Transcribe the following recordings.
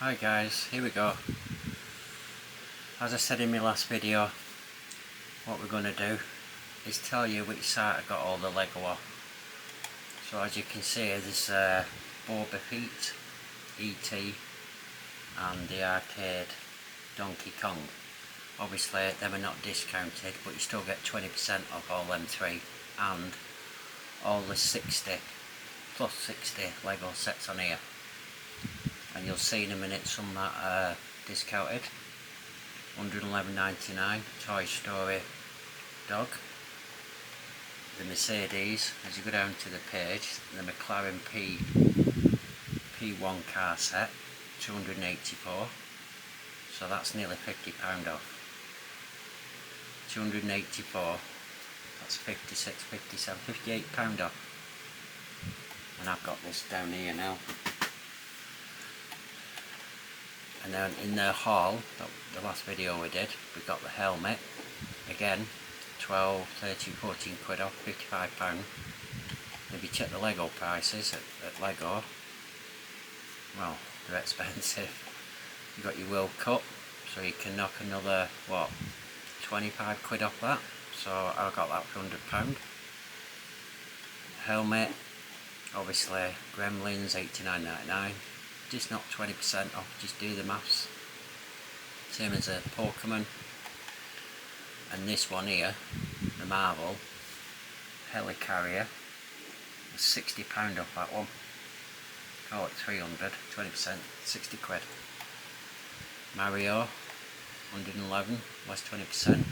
Hi guys, here we go. As I said in my last video, what we're going to do is tell you which site I got all the Lego off. So as you can see, there's Boba Fett, E.T. and the arcade Donkey Kong. Obviously them are not discounted, but you still get 20% off all them three and all the 60 plus 60 Lego sets on here. And you'll see in a minute some that are discounted. $111.99 Toy Story dog. The Mercedes, as you go down to the page, the McLaren P1 car set, $284. So that's nearly £50 off. 284, that's 56, 57, £58 off. And I've got this down here now. And then in the haul, the last video we did, we got the helmet, again 12, 13, 14 quid off, £55. If you check the Lego prices at Lego, well, they're expensive. You got your World Cup, so you can knock another, what, 25 quid off that, so I got that for £100. Helmet, obviously Gremlins, $89.99. Just not 20% off, just do the maths. Same as a Pokemon. And this one here, the Marvel Helicarrier, £60 off that one. Call it 300, 20%, 60 quid. Mario, 111, less 20%.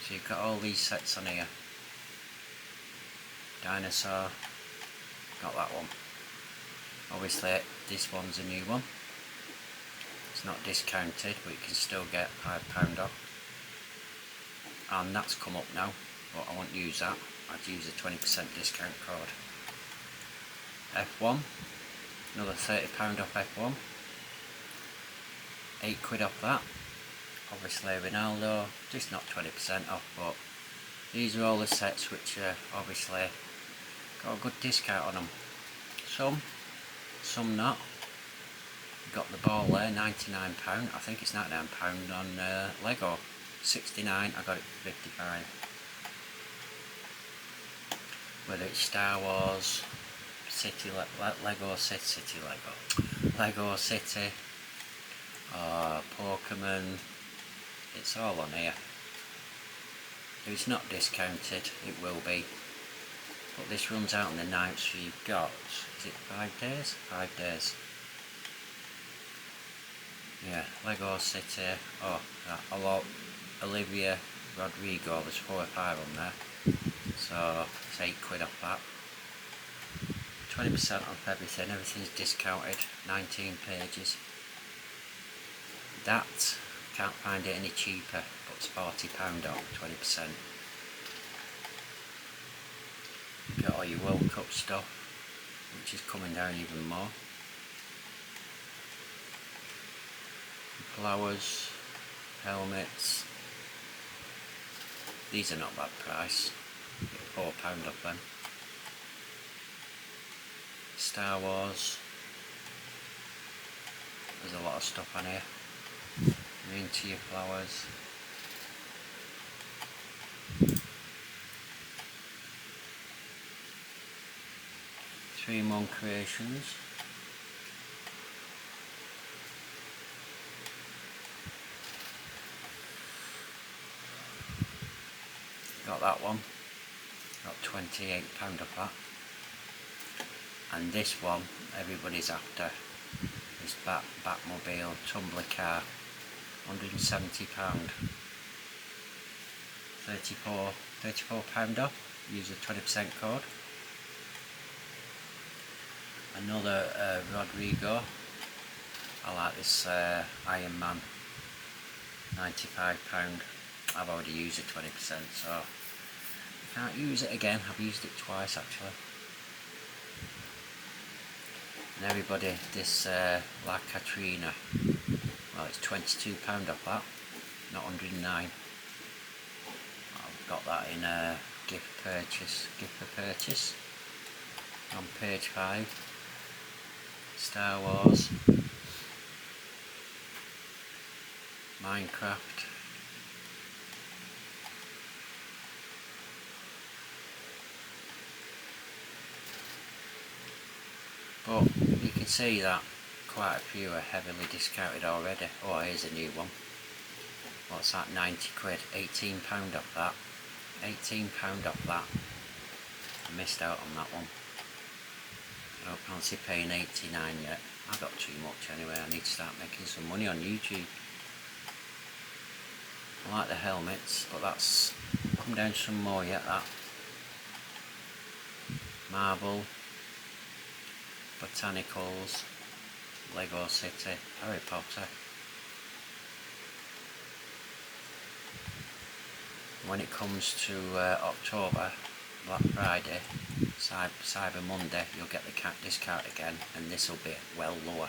So you've got all these sets on here. Dinosaur, got that one. Obviously this one's a new one. It's not discounted, but you can still get £5 off. And that's come up now, but I won't use that. I'd use a 20% discount code. F1, another £30 off F1. 8 quid off that. Obviously Ronaldo, just not 20% off, but these are all the sets which obviously got a good discount on them. Some not. Got the ball there, £99. I think it's £99 on Lego. 69, I got it for 55. Whether it's Star Wars, City, Lego City, Lego City, or Pokemon, it's all on here. If it's not discounted, it will be. But this runs out on the 9th, so you've got, is it 5 days? 5 days. Yeah, Lego City, oh, that, Olivia Rodrigo, there's 4 or 5 on there. So, it's 8 quid off that. 20% off everything's discounted, 19 pages. That, can't find it any cheaper, but it's £40 off, 20%. Got all your World Cup stuff, which is coming down even more. Flowers, helmets. These are not bad price. Get £4 off them. Star Wars. There's a lot of stuff on here. You're into your flowers. Three Mon Creations. Got that one. Got £28 off that. And this one, everybody's after. This Batmobile Tumbler car. £170. £34 off. Use a 20% code. Another Rodrigo. I like this Iron Man. £95. I've already used it 20%, so I can't use it again. I've used it twice actually. And everybody, this La Katrina, well, it's £22 off that, not 109. I've got that in a gift for purchase on page 5. Star Wars. Minecraft. But you can see that quite a few are heavily discounted already. Oh, here's a new one. What's that, 90 quid, £18 off that. £18 off that. I missed out on that one. I don't fancy paying 89 yet. I got too much anyway. I need to start making some money on YouTube. I like the helmets, but that's come down some more yet, that. Marble, Botanicals, Lego City, Harry Potter. When it comes to October, Black Friday, Cyber Monday, you'll get the discount again, and this will be well lower.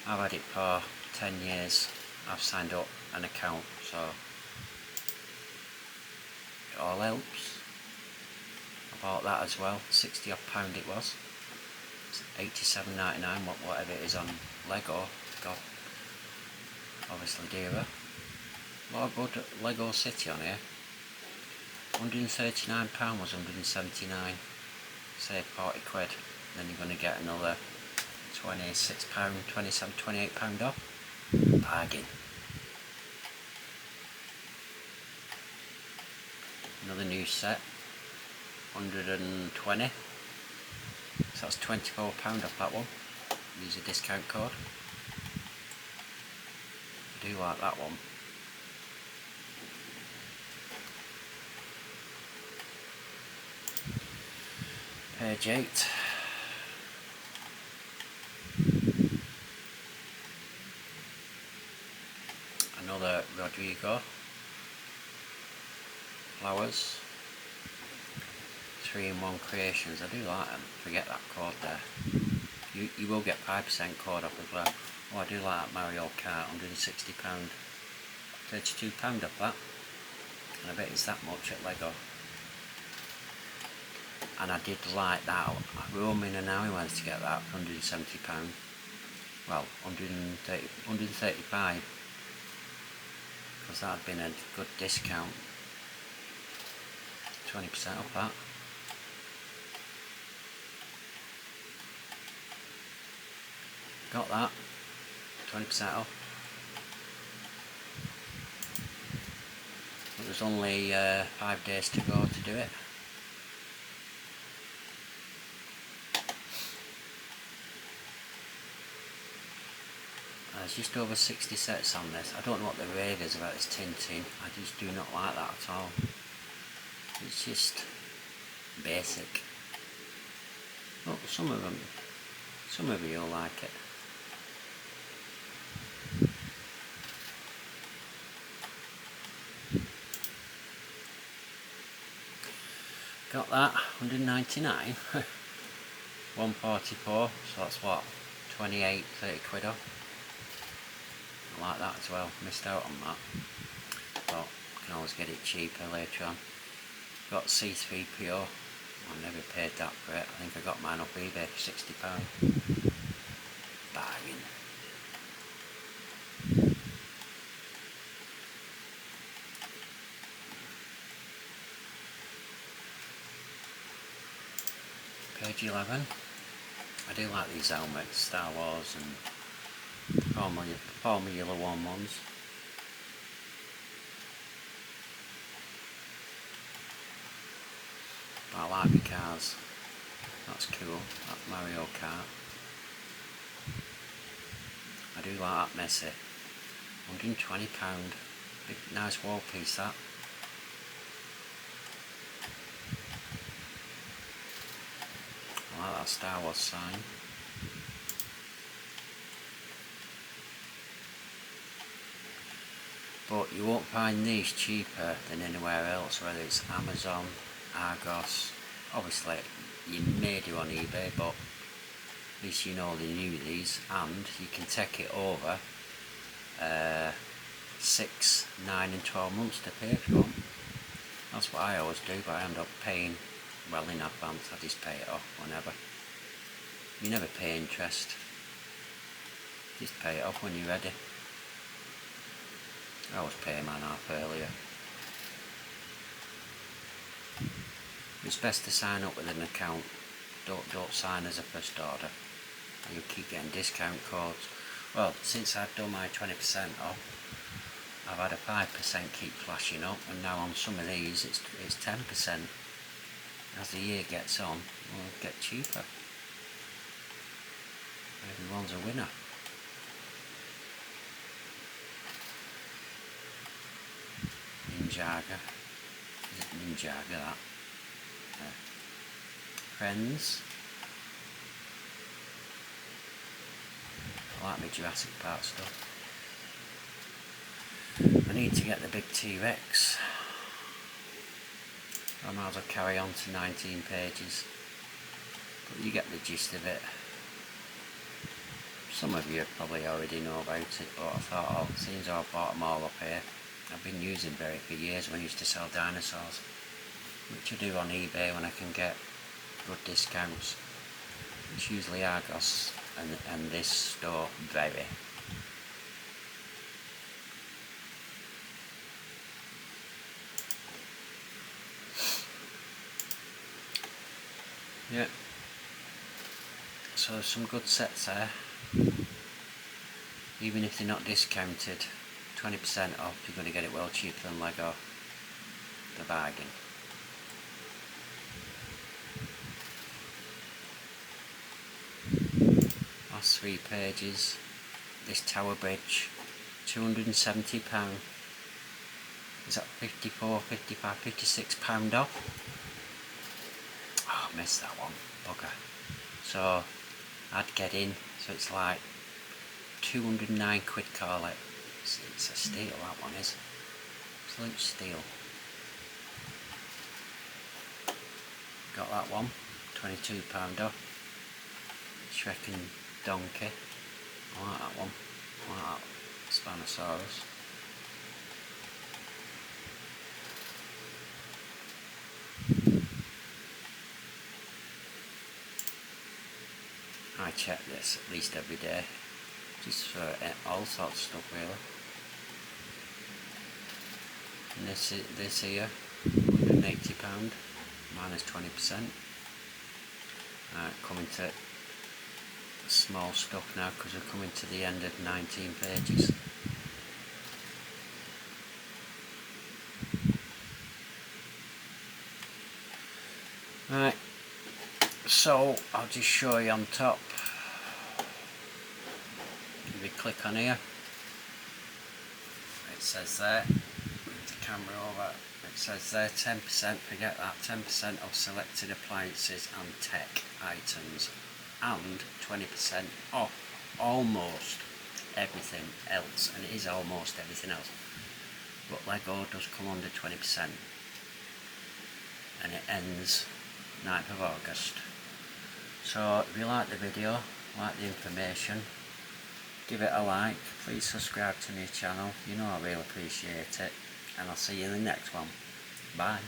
I've had it for 10 years. I've signed up an account, so it all helps. I bought that as well, £60 odd it was. It's £87.99, whatever it is on Lego. Got obviously dearer. A lot of good Lego City on here. £139 was £179. Save 40 quid. Then you're going to get another £26, £27, £28 off. Bargain. Another new set. 120. So that's £24 off that one. Use a discount code. I do like that one. Page 8. Another Rodrigo. Flowers. 3-in-1 creations. I do like them. Forget that code there. You will get 5% code off as well. Oh, I do like that Mario Kart. £160. £32 off that. And I bet it's that much at Lego. And I did like that. Roaming and now he wants to get that for £170. Well, 135. Because that had been a good discount. 20% off that. Got that. 20% off. But there's only 5 days to go to do it. There's just over 60 sets on this. I don't know what the rave is about this tinting. I just do not like that at all. It's just basic. Well, some of you will like it. Got that, 199. 144, so that's what, 28, 30 quid off. I like that as well, missed out on that. But you can always get it cheaper later on. Got C3PO, I never paid that for it. I think I got mine off eBay for £60. Bargain. Page 11. I do like these helmets, Star Wars and Formula 1 ones. I like the cars. That's cool. That's Mario Kart. I do like that Messi. £120. Big nice wall piece that. I like that Star Wars sign. But you won't find these cheaper than anywhere else, whether it's Amazon, Argos. Obviously you may do on eBay, but at least you know they knew these, and you can take it over 6, 9 and 12 months to pay if you want. That's what I always do, but I end up paying well in advance. I just pay it off whenever. You never pay interest. Just pay it off when you're ready. I was paying mine off earlier. It's best to sign up with an account. Don't sign as a first order. And you keep getting discount codes. Well, since I've done my 20% off, I've had a 5% keep flashing up, and now on some of these it's 10%. As the year gets on, it'll get cheaper. Everyone's a winner. Ninjaga. Is it Ninjaga that? Yeah. Friends. I like my Jurassic Park stuff. I need to get the big T-Rex. I might as well carry on to 19 pages. But you get the gist of it. Some of you probably already know about it, but I thought, oh, seems I bought them all up here. I've been using Berry for years when I used to sell dinosaurs, which I do on eBay when I can get good discounts. It's usually Argos and this store, Berry. Yeah. So there's some good sets there. Even if they're not discounted, 20% off, you're going to get it well cheaper than Lego. The bargain. Last 3 pages. This Tower Bridge, £270. Is that 54, 55, 56 pound off? Oh, I missed that one. Bugger. So I'd get in, so it's like 209 quid, call it. It's a steal, that one is. Absolute steal. Got that one, £22 off. Shrek and Donkey. I like that one. I like that Spinosaurus. I check this at least every day, just for all sorts of stuff really. And this here, £180, minus 20%. Coming to small stuff now because we're coming to the end of 19 pages. Right, so I'll just show you on top. If you click on here, it says there, move the camera over, it says there 10%, forget that, 10% of selected appliances and tech items, and 20% off almost everything else, and it is almost everything else, but Lego does come under 20%, and it ends 9th of August. So if you like the video, like the information, give it a like, please subscribe to my channel, you know I really appreciate it, and I'll see you in the next one. Bye.